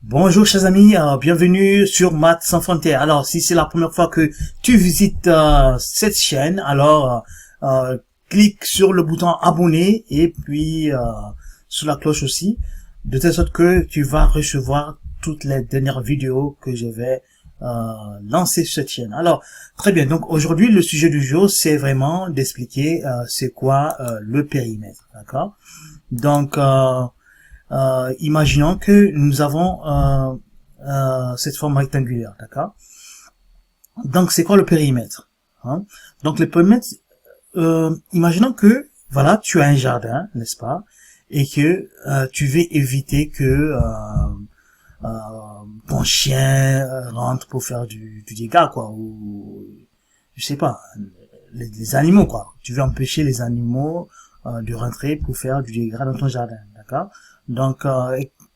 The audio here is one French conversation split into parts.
Bonjour chers amis, bienvenue sur Maths sans frontières. Alors si c'est la première fois que tu visites cette chaîne, alors clique sur le bouton abonner et puis sur la cloche aussi, de telle sorte que tu vas recevoir toutes les dernières vidéos que je vais lancer sur cette chaîne. Alors très bien, donc aujourd'hui le sujet du jour c'est vraiment d'expliquer c'est quoi le périmètre, d'accord? Donc imaginons que nous avons cette forme rectangulaire, d'accord? Donc, c'est quoi le périmètre, hein? Donc, le périmètre, imaginons que, voilà, tu as un jardin, n'est-ce pas? Et que tu veux éviter que euh, ton chien rentre pour faire du dégât, quoi, ou, je sais pas, les animaux, quoi. Tu veux empêcher les animaux de rentrer pour faire du dégât dans ton jardin, d'accord? Donc,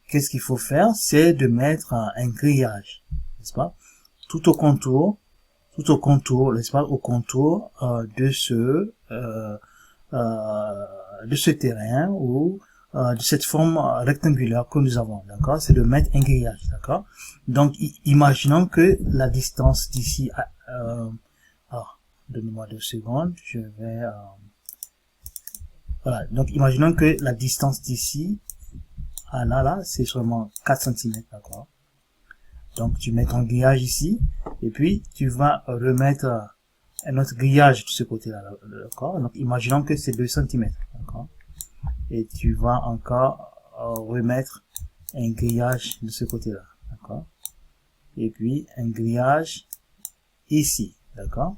qu'est-ce qu'il faut faire? C'est de mettre un grillage, n'est-ce pas? Tout au contour, n'est-ce pas? Au contour de ce terrain ou de cette forme rectangulaire que nous avons, d'accord? C'est de mettre un grillage, d'accord? Donc, imaginons que la distance d'ici à... donnez-moi 2 secondes, je vais... voilà, donc imaginons que la distance d'ici à là, c'est seulement 4 cm, d'accord? Donc, tu mets ton grillage ici, et puis tu vas remettre un autre grillage de ce côté-là, d'accord? Donc, imaginons que c'est 2 cm, d'accord? Et tu vas encore remettre un grillage de ce côté-là, d'accord? Et puis, un grillage ici, d'accord?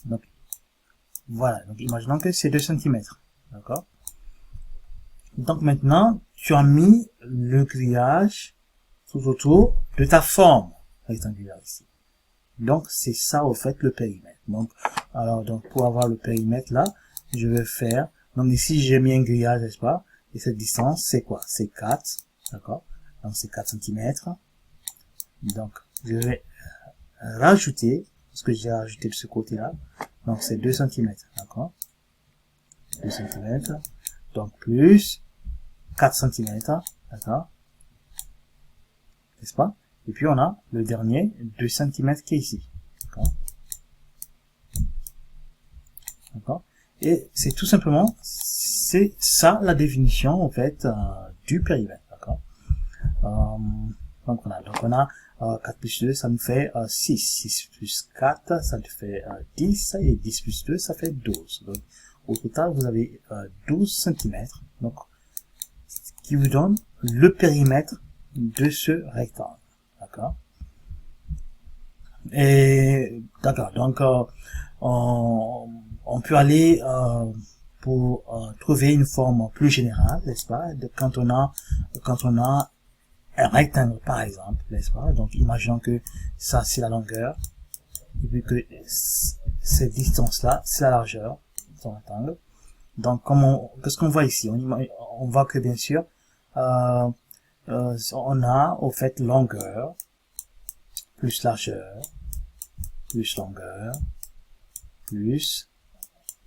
Donc, voilà. Donc, imaginons que c'est 2 cm, d'accord? Donc, maintenant, tu as mis le grillage tout autour de ta forme rectangulaire ici. Donc, c'est ça, au fait, le périmètre. Donc, pour avoir le périmètre là, je vais faire, donc ici, j'ai mis un grillage, n'est-ce pas? Et cette distance, c'est quoi? C'est 4, d'accord? Donc, c'est 4 cm. Donc, je vais rajouter, ce que j'ai rajouté de ce côté-là. Donc, c'est 2 cm, d'accord? 2 cm. Donc, plus 4 cm, d'accord? N'est-ce pas? Et puis, on a le dernier 2 cm qui est ici. D'accord? Et c'est tout simplement, c'est ça la définition, en fait, du périmètre. D'accord? Donc, on a 4 plus 2, ça nous fait 6. 6 plus 4, ça nous fait 10. Et 10 plus 2, ça fait 12. Donc, au total, vous avez 12 cm. Donc, qui vous donne le périmètre de ce rectangle. D'accord? Et d'accord, donc on peut aller pour trouver une forme plus générale, n'est-ce pas? Quand on a un rectangle par exemple, n'est-ce pas? Donc imaginons que ça c'est la longueur et puis que cette distance là c'est la largeur de son rectangle. Donc qu'est-ce qu'on voit ici? On voit que bien sûr on a au fait longueur plus largeur plus longueur plus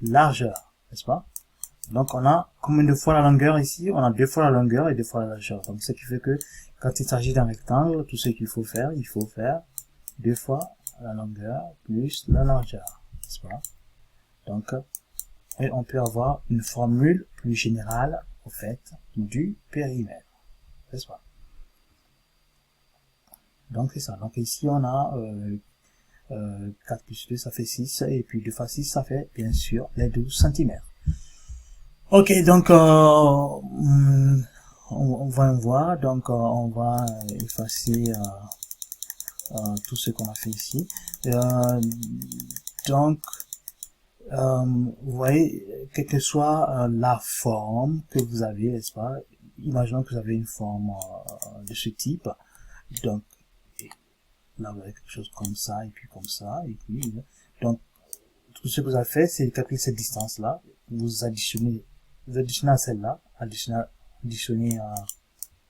largeur, n'est-ce pas? Donc on a combien de fois la longueur ici? On a 2 fois la longueur et 2 fois la largeur. Donc ce qui fait que quand il s'agit d'un rectangle, tout ce qu'il faut faire, il faut faire 2 fois la longueur plus la largeur, n'est-ce pas? Donc et on peut avoir une formule plus générale au fait du périmètre, n'est-ce pas? Donc c'est ça. Donc ici on a 4 plus 2 ça fait 6 et puis 2 fois 6 ça fait bien sûr les 12 cm. Ok, donc on va voir, donc on va effacer tout ce qu'on a fait ici. Donc vous voyez, quelle que soit la forme que vous avez, n'est-ce pas? Imaginons que vous avez une forme de ce type, donc là vous avez quelque chose comme ça et puis comme ça et puis donc tout ce que vous avez fait c'est calculer cette distance là, vous additionnez à celle-là, additionnez à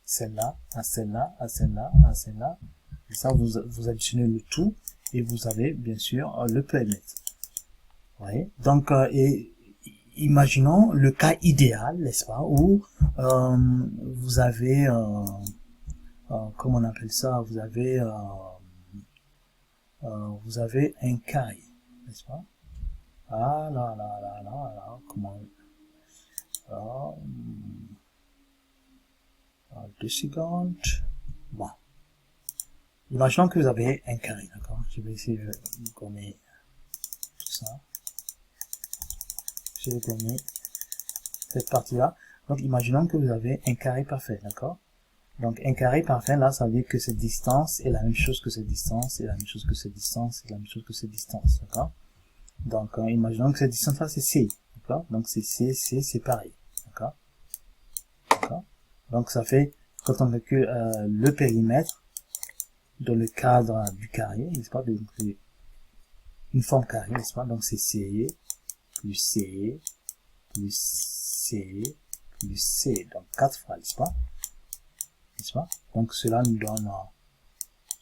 celle-là, à celle-là, à celle-là, à celle-là, et ça vous additionnez le tout et vous avez bien sûr le périmètre. Vous voyez? Donc et imaginons le cas idéal, n'est-ce pas, où vous avez comment on appelle ça, vous avez un carré, n'est-ce pas? Ah là là là là là, comment, ah, 2 secondes, bon. Imaginons que vous avez un carré, d'accord? Je vais essayer de gommer tout ça. Je vais gommer cette partie-là. Donc, imaginons que vous avez un carré parfait, d'accord? Donc, un carré parfait, là, ça veut dire que cette distance est la même chose que cette distance, et la même chose que cette distance, et la même chose que cette distance, d'accord? Donc, imaginons que cette distance-là, c'est C, d'accord? Donc, c'est C, C, c'est pareil, d'accord? D'accord? Donc, ça fait, quand on calcule le périmètre dans le cadre du carré, n'est-ce pas? Donc, c'est une forme carrée, n'est-ce pas? Donc, c'est C, plus C, plus C, plus C, donc 4 fois, n'est-ce pas? N'est-ce pas? Donc, cela nous donne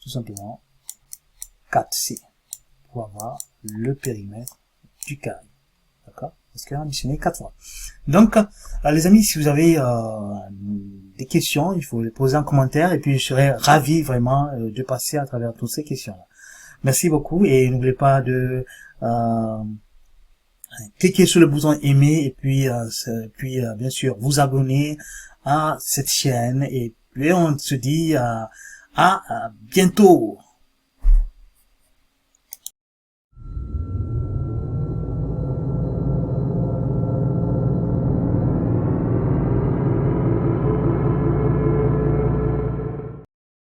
tout simplement 4C pour avoir le périmètre du carré. D'accord? Parce qu'on a mentionné 4 fois. Donc, les amis, si vous avez des questions, il faut les poser en commentaire et puis je serai ravi vraiment de passer à travers toutes ces questions-là. Merci beaucoup et n'oubliez pas de cliquer sur le bouton aimer et puis, bien sûr vous abonner à cette chaîne et puis on se dit à bientôt.